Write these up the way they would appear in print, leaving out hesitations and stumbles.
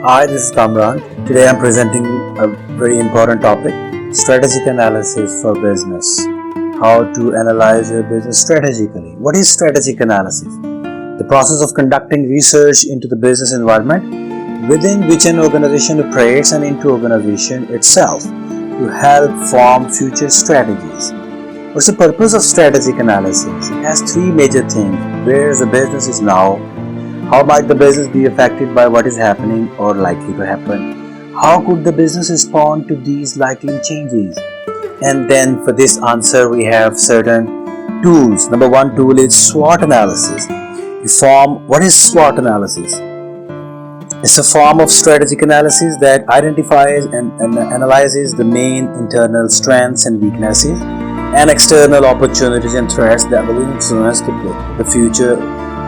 Hi, this is Kamran. Today I'm presenting a very important topic, strategic analysis for business. How to analyze your business strategically. What is strategic analysis? The process of conducting research into the business environment within which an organization operates and into organization itself to help form future strategies. What's the purpose of strategic analysis? It has three major things. Where the business is now, how might the business be affected by what is happening or likely to happen? How could the business respond to these likely changes? And then for this answer, we have certain tools. Number one tool is SWOT analysis. What is SWOT analysis? It's a form of strategic analysis that identifies and analyzes the main internal strengths and weaknesses and external opportunities and threats that will influence the future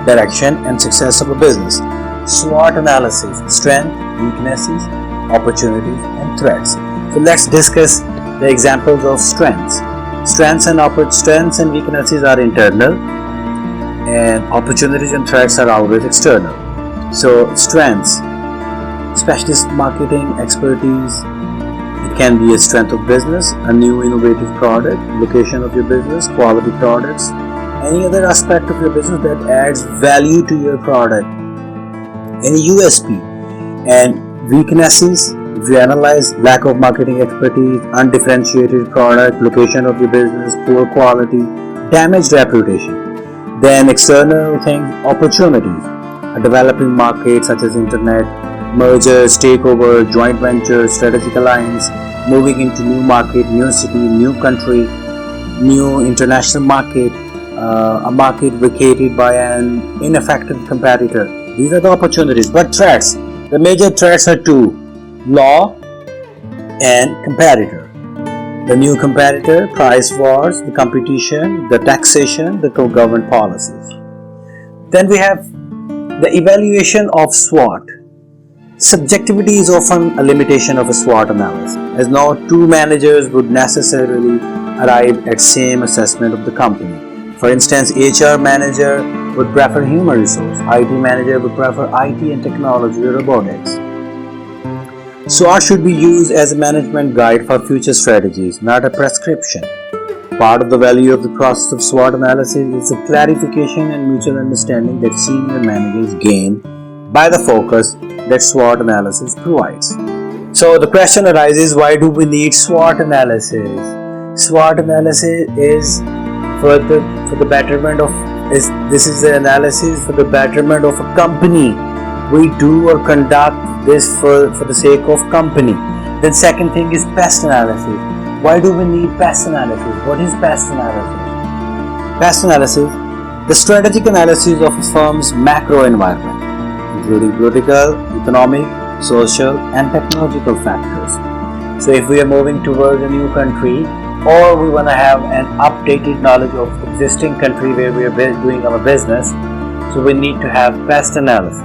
direction and success of a business. SWOT analysis: strength, weaknesses, opportunities, and threats. So let's discuss the examples of strengths. Strengths and weaknesses are internal, and opportunities and threats are always external. So strengths: specialist marketing expertise. It can be a strength of business, a new innovative product, location of your business, quality products, any other aspect of your business that adds value to your product, any USP. And weaknesses: if you analyze lack of marketing expertise, undifferentiated product, location of your business, poor quality, damaged reputation. Then external things: opportunities, a developing market such as internet, mergers, takeover, joint ventures, strategic alliance, moving into new market, new city, new country, new international market, a market vacated by an ineffective competitor. These are the opportunities. But threats, the major threats are two: law and competitor. The new competitor, price wars, the competition, the taxation, the government policies. Then we have the evaluation of SWOT. Subjectivity is often a limitation of a SWOT analysis, as no two managers would necessarily arrive at same assessment of the company. For instance, HR manager would prefer human resource, IT manager would prefer IT and technology or robotics. SWOT should be used as a management guide for future strategies, not a prescription. Part of the value of the process of SWOT analysis is the clarification and mutual understanding that senior managers gain by the focus that SWOT analysis provides. So the question arises, why do we need SWOT analysis? SWOT analysis is for the betterment of this is the analysis for the betterment of a company. We do or conduct this for the sake of company. Then second thing is PEST analysis. Why do we need PEST analysis? What is PEST analysis? PEST analysis, the strategic analysis of a firm's macro environment, including political, economic, social, and technological factors. So if we are moving towards a new country, or we want to have an updated knowledge of existing country where we are doing our business, so we need to have PEST analysis.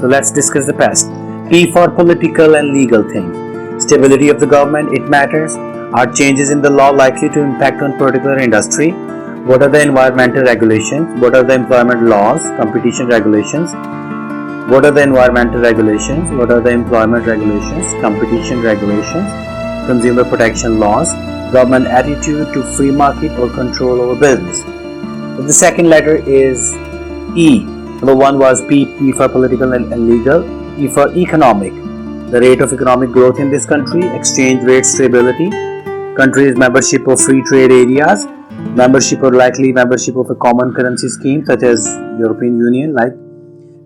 So let's discuss the PEST. P for political and legal things. Stability of the government, it matters. Are changes in the law likely to impact on particular industry? What are the environmental regulations? What are the employment laws? Competition regulations? What are the environmental regulations? What are the employment regulations? Competition regulations? Consumer protection laws? Government attitude to free market or control over business? The second letter is E. Number one was P for political and legal. E for economic. The rate of economic growth in this country, exchange rate stability, country's membership of free trade areas, membership or likely membership of a common currency scheme such as European Union, like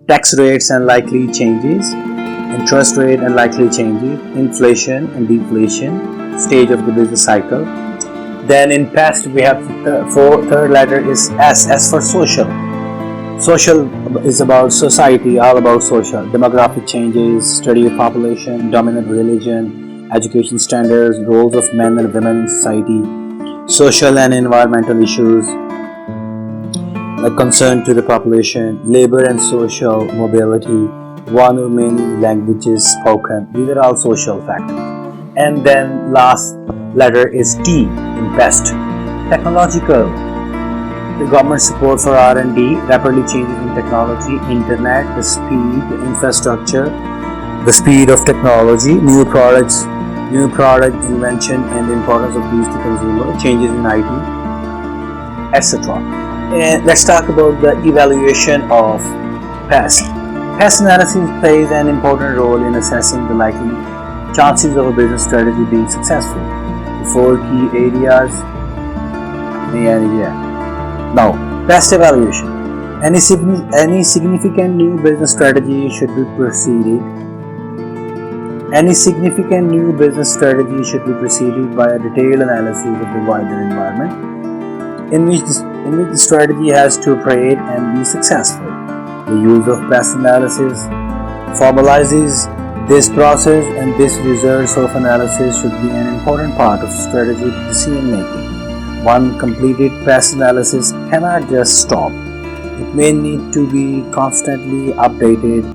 tax rates and likely changes, interest rate and likely changes, inflation and deflation, stage of the business cycle. Then in PEST we have the third letter is S. S for social. Social is about society, all about social. Demographic changes, study of population, dominant religion, education standards, roles of men and women in society, social and environmental issues, like concern to the population, labor and social mobility, one or many languages spoken. These are all social factors. And then last letter is T in PEST. Technological. the government support for R&D, rapidly changes in technology, internet, the speed, the infrastructure, the speed of technology, new product invention and the importance of these to consumer, changes in IT, etc. And let's talk about the evaluation of PEST. PEST analysis plays an important role in assessing the likely chances of a business strategy being successful. The four key areas. Now, PEST evaluation. Any significant new business strategy should be preceded. Any significant new business strategy should be preceded by a detailed analysis of the wider environment in which the strategy has to operate and be successful. The use of PEST analysis formalizes this process, and this results of analysis should be an important part of strategic decision making. One completed PEST analysis cannot just stop. It may need to be constantly updated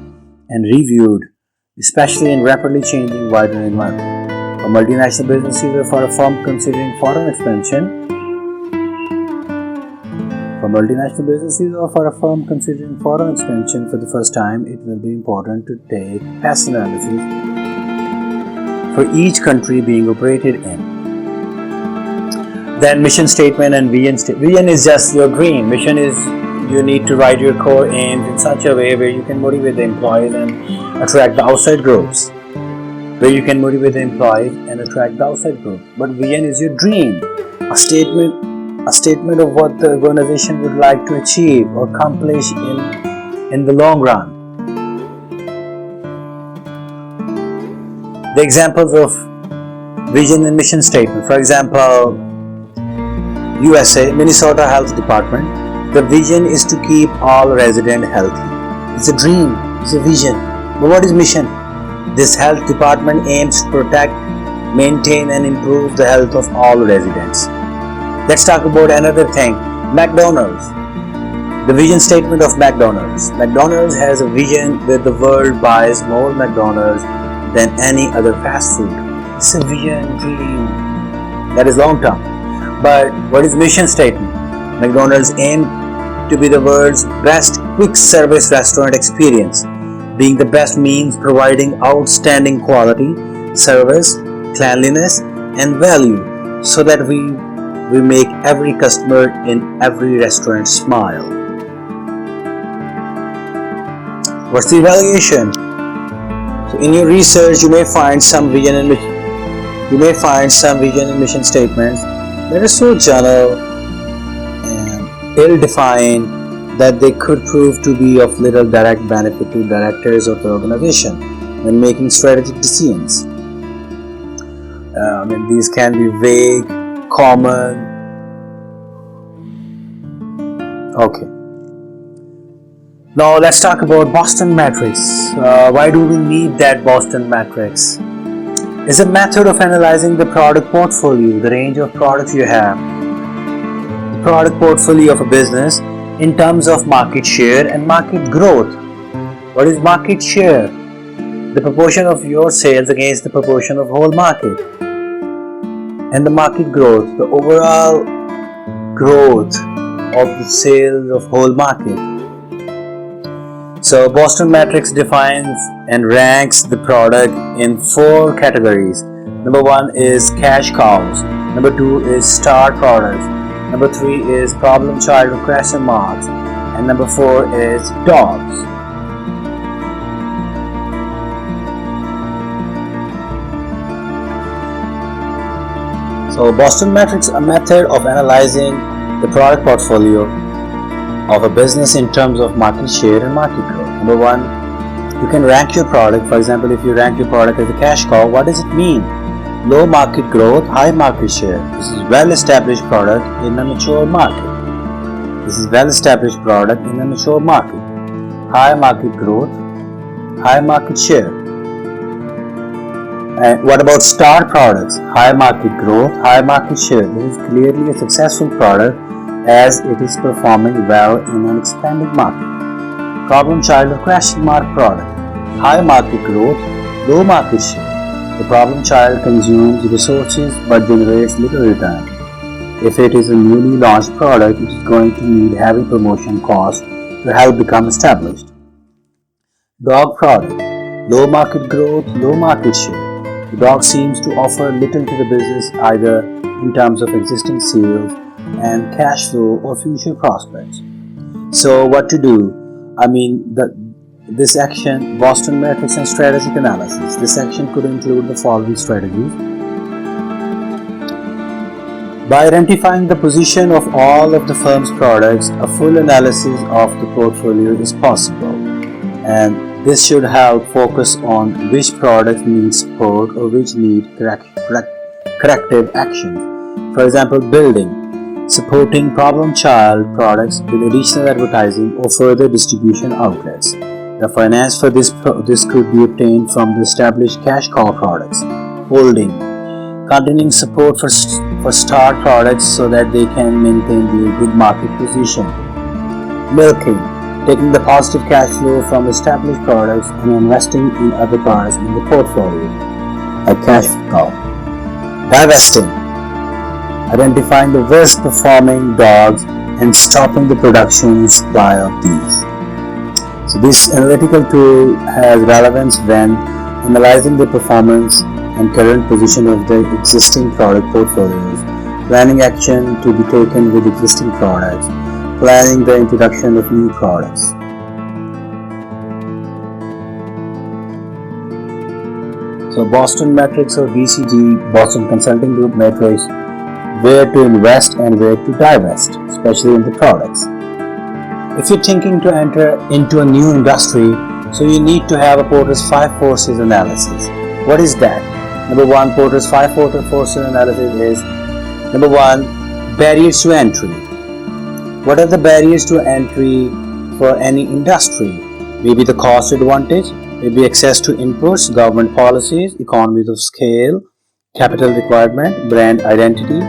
and reviewed, especially in rapidly changing wider environment. For multinational businesses or for a firm considering foreign expansion, for the first time, it will be important to take PEST analysis for each country being operated in. Then mission statement and vision. Vision is just your dream. Mission is you need to write your core aims in such a way where you can motivate the employees and attract the outside groups. But vision is your dream, a statement of what the organization would like to achieve or accomplish in the long run. The examples of vision and mission statement. For example, USA, Minnesota Health Department. The vision is to keep all residents healthy. It's a dream, it's a vision. But what is mission? This health department aims to protect, maintain and improve the health of all residents. Let's talk about another thing, McDonald's. The vision statement of McDonald's. McDonald's has a vision where the world buys more McDonald's than any other fast food. It's a vision, dream. That is long term. But what is mission statement? McDonald's aim to be the world's best quick service restaurant experience, being the best means providing outstanding quality, service, cleanliness and value so that we make every customer in every restaurant smile. What's the evaluation? So in your research, you may find some vision and mission statements that are so general and ill-defined that they could prove to be of little direct benefit to directors of the organization when making strategic decisions. These can be vague, common. Okay. Now let's talk about Boston Matrix. Why do we need that Boston Matrix? It's a method of analyzing the product portfolio, the range of products you have, the product portfolio of a business in terms of market share and market growth. What is market share? The proportion of your sales against the proportion of whole market. And the market growth, the overall growth of the sales of whole market. So Boston Matrix defines and ranks the product in 4 categories. Number 1 is cash cows. Number 2 is star products. Number 3 is problem child or question marks. And number 4 is dogs. So Boston Matrix, a method of analyzing the product portfolio of a business in terms of market share and market growth. Number 1, you can rank your product. For example, if you rank your product as a cash cow, what does it mean? Low market growth, high market share. This is well-established product in a mature market. High market growth, high market share. And what about star products? High market growth, high market share. This is clearly a successful product as it is performing well in an expanding market. Problem child or question mark product. High market growth, low market share. The problem child consumes resources but generates little return. If it is a newly launched product, it is going to need heavy promotion costs to help become established. Dog product. Low market growth, low market share. The dog seems to offer little to the business either in terms of existing sales and cash flow or future prospects. So what to do? This action, Boston metrics and strategic analysis. This action could include the following strategies. By identifying the position of all of the firm's products, a full analysis of the portfolio is possible, and this should help focus on which products need support or which need corrective action. For example, building, supporting problem child products with additional advertising or further distribution outlets. The finance for this could be obtained from the established cash cow products. Holding, continuing support for star products so that they can maintain their good market position. Milking, taking the positive cash flow from established products and investing in other products in the portfolio, a cash cow. Divesting, identifying the worst performing dogs and stopping the production and supply of these. So this analytical tool has relevance when analyzing the performance and current position of the existing product portfolios, planning action to be taken with existing products, planning the introduction of new products. So Boston Metrics or BCG, Boston Consulting Group Metrics, where to invest and where to divest, especially in the products. If you're thinking to enter into a new industry, so you need to have a Porter's 5 forces analysis. What is that? Number 1, Porter's 5 forces analysis is, number 1, barriers to entry. What are the barriers to entry for any industry? Maybe the cost advantage, maybe access to inputs, government policies, economies of scale, capital requirement, brand identity,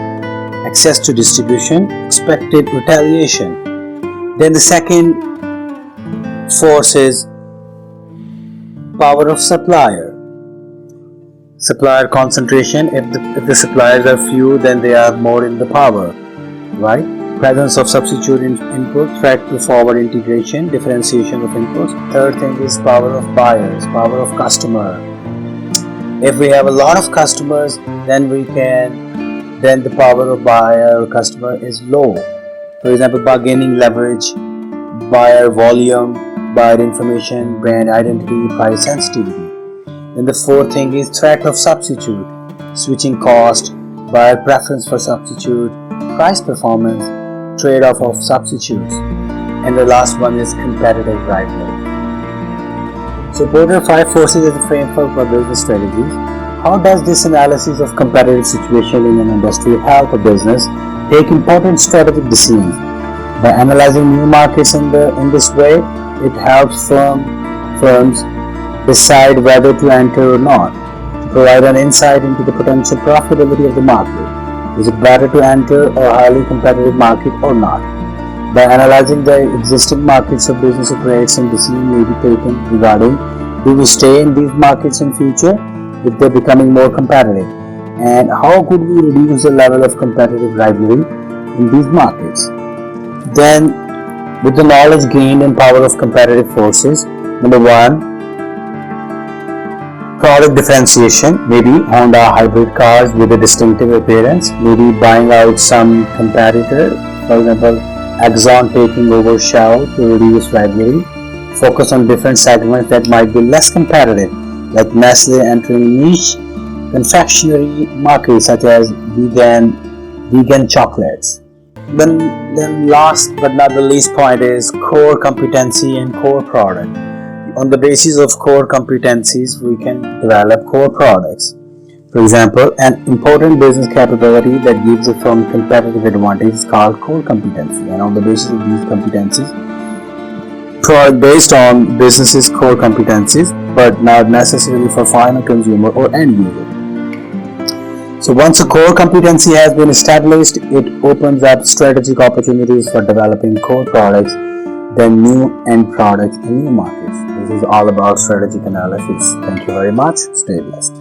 access to distribution, expected retaliation. Then the second force is power of supplier. Supplier concentration. If the suppliers are few, then they are more in the power, right? Presence of substitute input, threat to forward integration, differentiation of inputs. Third thing is power of buyers, power of customer. If we have a lot of customers, then the power of buyer or customer is low. For example, bargaining leverage, buyer volume, buyer information, brand identity, price sensitivity. Then the fourth thing is threat of substitute, switching cost, buyer preference for substitute, price performance, trade-off of substitutes. And the last one is competitive rivalry. So Porter 5 forces is a framework for business strategies. How does this analysis of competitive situation in an industry help a business take important strategic decisions? By analyzing new markets in this way, it helps firms decide whether to enter or not, to provide an insight into the potential profitability of the market. Is it better to enter a highly competitive market or not? By analyzing the existing markets of business operates, and decisions may be taken regarding, do we stay in these markets in future if they're becoming more competitive, and how could we reduce the level of competitive rivalry in these markets? Then, with the knowledge gained and power of competitive forces, number 1, product differentiation, maybe Honda hybrid cars with a distinctive appearance, maybe buying out some competitor, for example, Exxon taking over Shell to reduce rivalry, focus on different segments that might be less competitive, like Nestle entering niche confectionery markets such as vegan chocolates. Then last but not the least point is core competency and core product. On the basis of core competencies, we can develop core products. For example, an important business capability that gives a firm competitive advantage is called core competency. And on the basis of these competencies, product based on business's core competencies, but not necessarily for final consumer or end user. So once a core competency has been established, it opens up strategic opportunities for developing core products, then new end products and new markets. This is all about strategic analysis. Thank you very much. Stay blessed.